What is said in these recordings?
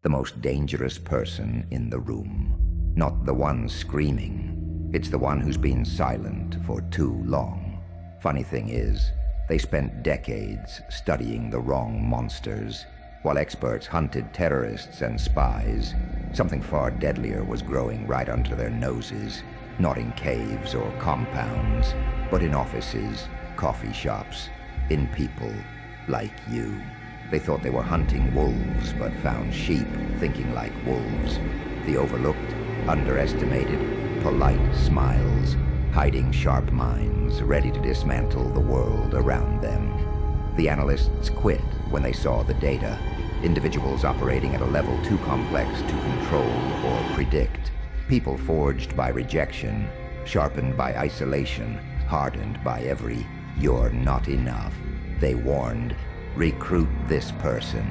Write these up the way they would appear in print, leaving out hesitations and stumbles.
The most dangerous person in the room. Not the one screaming. It's the one who's been silent for too long. Funny thing is, they spent decades studying the wrong monsters. While experts hunted terrorists and spies, something far deadlier was growing right under their noses. Not in caves or compounds, but in offices, coffee shops, in people like you. They thought they were hunting wolves, but found sheep thinking like wolves. The overlooked, underestimated, polite smiles, hiding sharp minds, ready to dismantle the world around them. The analysts quit when they saw the data. Individuals operating at a level too complex to control or predict. People forged by rejection, sharpened by isolation, hardened by every "you're not enough." They warned, recruit this person,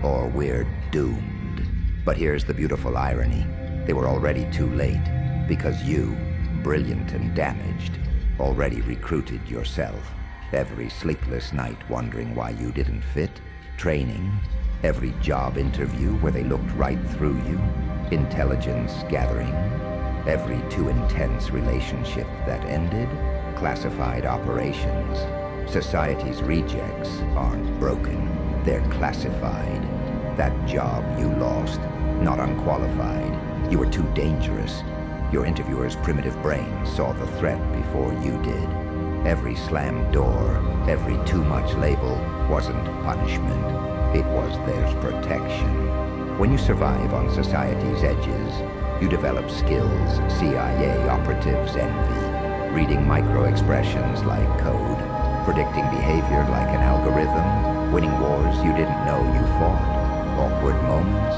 or we're doomed. But here's the beautiful irony. They were already too late, because you, brilliant and damaged, already recruited yourself. Every sleepless night wondering why you didn't fit. Training, every job interview where they looked right through you. Intelligence gathering, every too intense relationship that ended. Classified operations. Society's rejects aren't broken, they're classified. That job you lost, not unqualified. You were too dangerous. Your interviewer's primitive brain saw the threat before you did. Every slammed door, every too much label wasn't punishment. It was their protection. When you survive on society's edges, you develop skills CIA operatives envy. Reading micro-expressions like code. Predicting behavior like an algorithm, winning wars you didn't know you fought, awkward moments,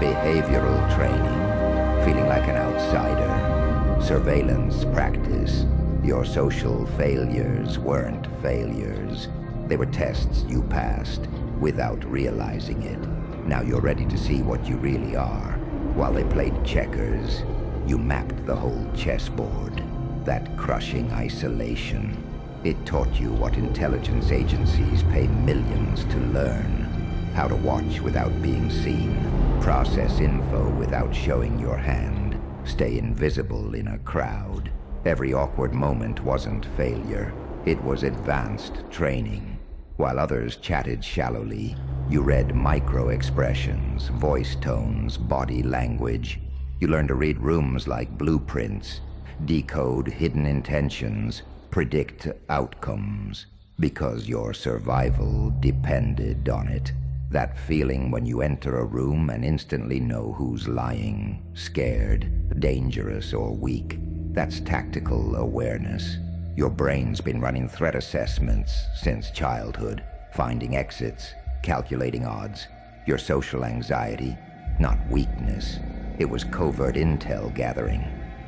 behavioral training, feeling like an outsider, surveillance practice. Your social failures weren't failures. They were tests you passed without realizing it. Now you're ready to see what you really are. While they played checkers, you mapped the whole chessboard. That crushing isolation. It taught you what intelligence agencies pay millions to learn. How to watch without being seen. Process info without showing your hand. Stay invisible in a crowd. Every awkward moment wasn't failure. It was advanced training. While others chatted shallowly, you read micro-expressions, voice tones, body language. You learned to read rooms like blueprints, decode hidden intentions, predict outcomes, because your survival depended on it. That feeling when you enter a room and instantly know who's lying, scared, dangerous, or weak. That's tactical awareness. Your brain's been running threat assessments since childhood, finding exits, calculating odds. Your social anxiety, not weakness. It was covert intel gathering.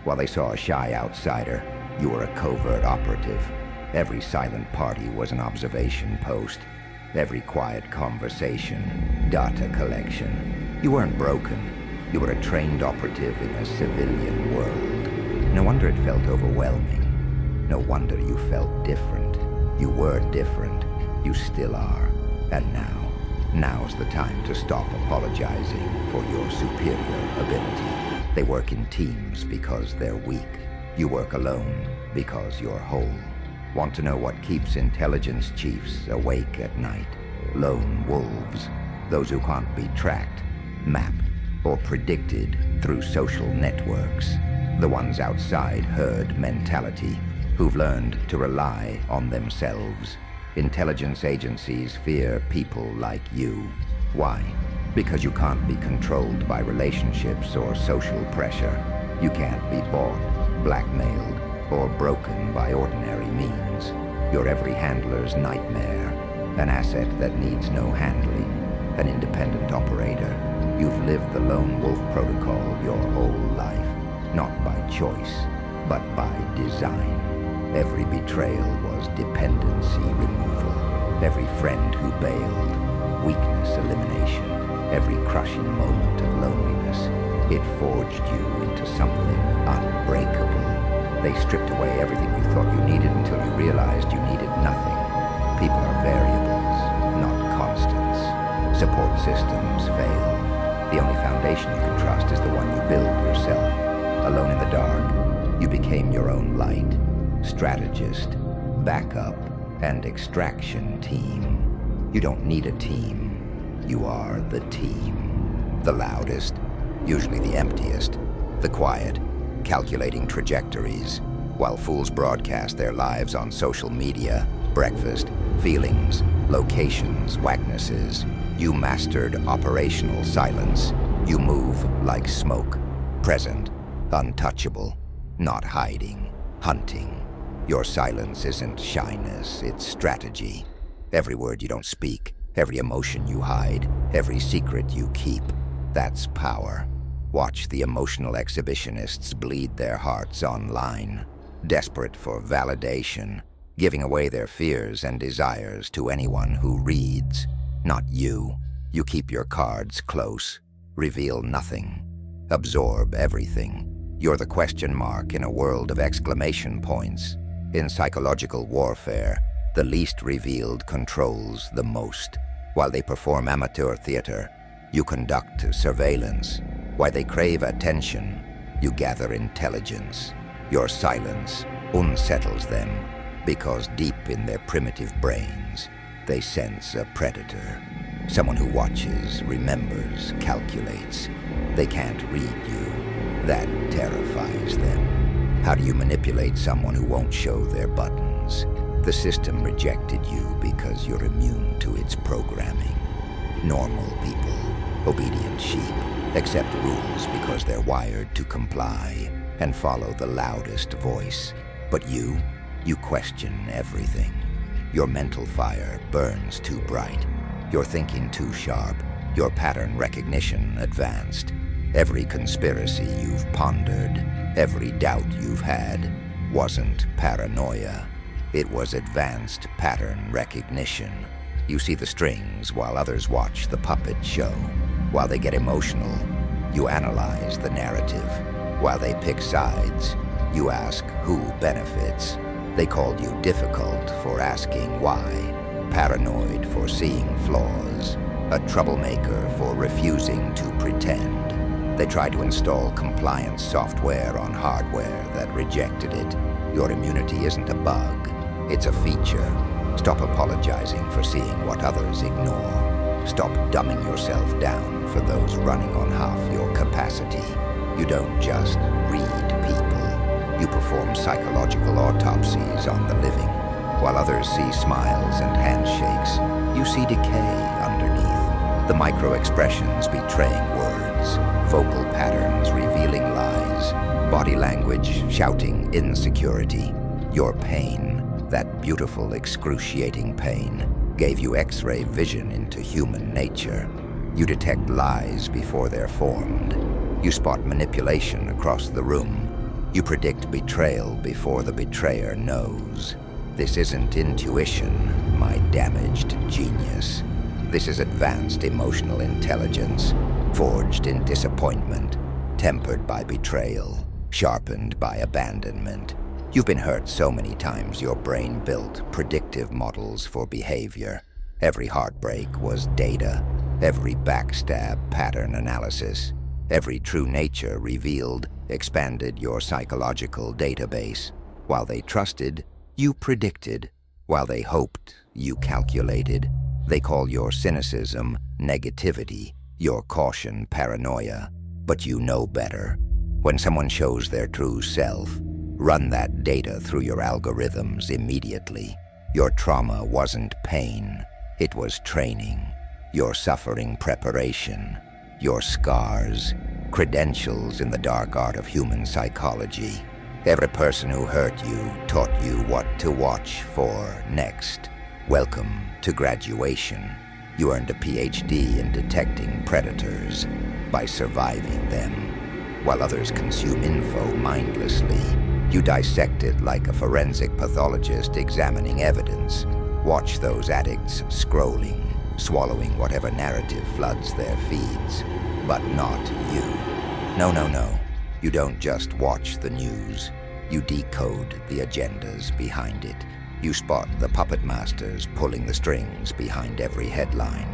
While they saw a shy outsider, you were a covert operative. Every silent party was an observation post. Every quiet conversation, data collection. You weren't broken. You were a trained operative in a civilian world. No wonder it felt overwhelming. No wonder you felt different. You were different. You still are. And now's the time to stop apologizing for your superior ability. They work in teams because they're weak. You work alone because you're whole. Want to know what keeps intelligence chiefs awake at night? Lone wolves. Those who can't be tracked, mapped, or predicted through social networks. The ones outside herd mentality, who've learned to rely on themselves. Intelligence agencies fear people like you. Why? Because you can't be controlled by relationships or social pressure. You can't be bought, blackmailed, or broken by ordinary means. You're every handler's nightmare, an asset that needs no handling, an independent operator. You've lived the lone wolf protocol your whole life, not by choice, but by design. Every betrayal was dependency removal. Every friend who bailed, weakness elimination. Every crushing moment of loneliness, it forged you into something unbreakable. They stripped away everything you thought you needed until you realized you needed nothing. People are variables, not constants. Support systems fail. The only foundation you can trust is the one you build yourself. Alone in the dark, you became your own light, strategist, backup, and extraction team. You don't need a team. You are the team. The loudest, usually the emptiest, the quiet, calculating trajectories, while fools broadcast their lives on social media, breakfast, feelings, locations, wacknesses. You mastered operational silence. You move like smoke, present, untouchable, not hiding, hunting. Your silence isn't shyness, it's strategy. Every word you don't speak, every emotion you hide, every secret you keep, that's power. Watch the emotional exhibitionists bleed their hearts online, desperate for validation, giving away their fears and desires to anyone who reads. Not you. You keep your cards close, reveal nothing, absorb everything. You're the question mark in a world of exclamation points. In psychological warfare, the least revealed controls the most. While they perform amateur theater, you conduct surveillance. While they crave attention, you gather intelligence. Your silence unsettles them because deep in their primitive brains, they sense a predator. Someone who watches, remembers, calculates. They can't read you. That terrifies them. How do you manipulate someone who won't show their buttons? The system rejected you because you're immune to its programming. Normal people, obedient sheep, accept rules because they're wired to comply and follow the loudest voice. But you question everything. Your mental fire burns too bright. Your thinking too sharp. Your pattern recognition advanced. Every conspiracy you've pondered, every doubt you've had, wasn't paranoia. It was advanced pattern recognition. You see the strings while others watch the puppet show. While they get emotional, you analyze the narrative. While they pick sides, you ask who benefits. They called you difficult for asking why, paranoid for seeing flaws, a troublemaker for refusing to pretend. They tried to install compliance software on hardware that rejected it. Your immunity isn't a bug, it's a feature. Stop apologizing for seeing what others ignore. Stop dumbing yourself down for those running on half your capacity. You don't just read people. You perform psychological autopsies on the living. While others see smiles and handshakes, you see decay underneath. The micro-expressions betraying words, vocal patterns revealing lies, body language shouting insecurity. Your pain, that beautiful excruciating pain, gave you X-ray vision into human nature. You detect lies before they're formed. You spot manipulation across the room. You predict betrayal before the betrayer knows. This isn't intuition, my damaged genius. This is advanced emotional intelligence, forged in disappointment, tempered by betrayal, sharpened by abandonment. You've been hurt so many times your brain built predictive models for behavior. Every heartbreak was data, every backstab pattern analysis, every true nature revealed expanded your psychological database. While they trusted, you predicted. While they hoped, you calculated. They call your cynicism negativity, your caution paranoia. But you know better. When someone shows their true self, run that data through your algorithms immediately. Your trauma wasn't pain, it was training. Your suffering preparation. Your scars, credentials in the dark art of human psychology. Every person who hurt you taught you what to watch for next. Welcome to graduation. You earned a PhD in detecting predators by surviving them. While others consume info mindlessly, you dissect it like a forensic pathologist examining evidence. Watch those addicts scrolling, swallowing whatever narrative floods their feeds. But not you. No. You don't just watch the news. You decode the agendas behind it. You spot the puppet masters pulling the strings behind every headline.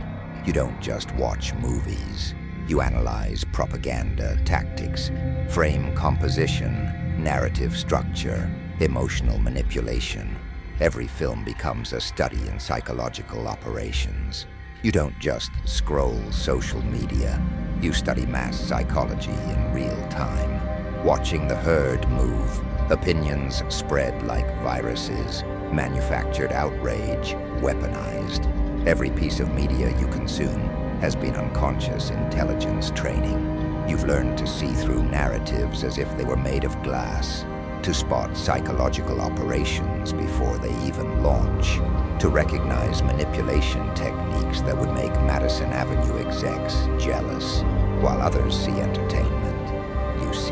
You don't just watch movies. You analyze propaganda, tactics, frame composition, narrative structure, emotional manipulation. Every film becomes a study in psychological operations. You don't just scroll social media. You study mass psychology in real time. Watching the herd move, opinions spread like viruses, manufactured outrage, weaponized. Every piece of media you consume has been unconscious intelligence training. You've learned to see through narratives as if they were made of glass, to spot psychological operations before they even launch, to recognize manipulation techniques that would make Madison Avenue execs jealous. While others see entertainment, you see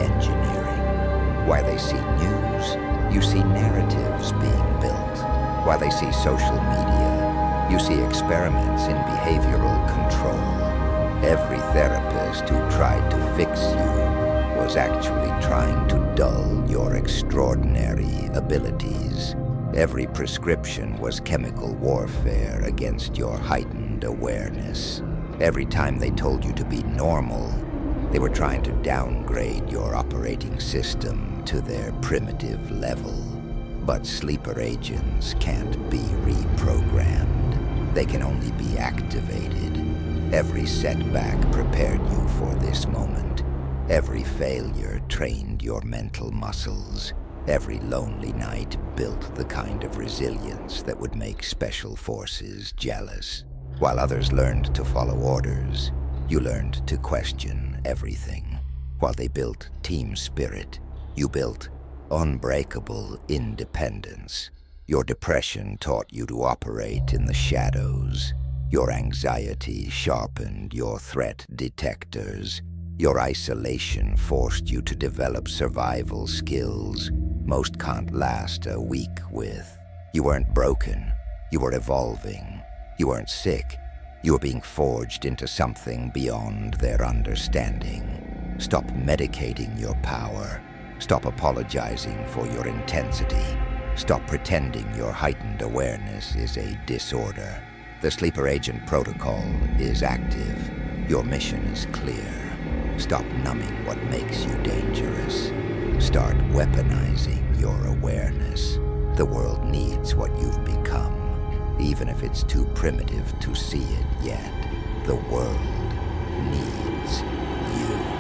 engineering. While they see news, you see narratives being built. While they see social media, you see experiments in behavioral control. Every therapist who tried to fix you was actually trying to dull your extraordinary abilities. Every prescription was chemical warfare against your heightened awareness. Every time they told you to be normal, they were trying to downgrade your operating system to their primitive level. But sleeper agents can't be reprogrammed. They can only be activated. Every setback prepared you for this moment. Every failure trained your mental muscles. Every lonely night built the kind of resilience that would make special forces jealous. While others learned to follow orders, you learned to question everything. While they built team spirit, you built unbreakable independence. Your depression taught you to operate in the shadows. Your anxiety sharpened your threat detectors. Your isolation forced you to develop survival skills most can't last a week with. You weren't broken. You were evolving. You weren't sick. You were being forged into something beyond their understanding. Stop medicating your power. Stop apologizing for your intensity. Stop pretending your heightened awareness is a disorder. The Sleeper Agent Protocol is active. Your mission is clear. Stop numbing what makes you dangerous. Start weaponizing your awareness. The world needs what you've become, even if it's too primitive to see it yet. The world needs you.